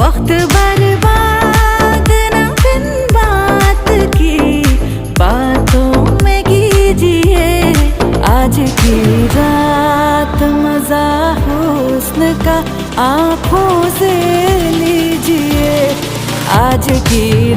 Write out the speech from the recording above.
वक्त बर्बाद न बिन बात की बातों में कीजिए। आज की रात मजा हुस्न का आँखों से लीजिए। आज की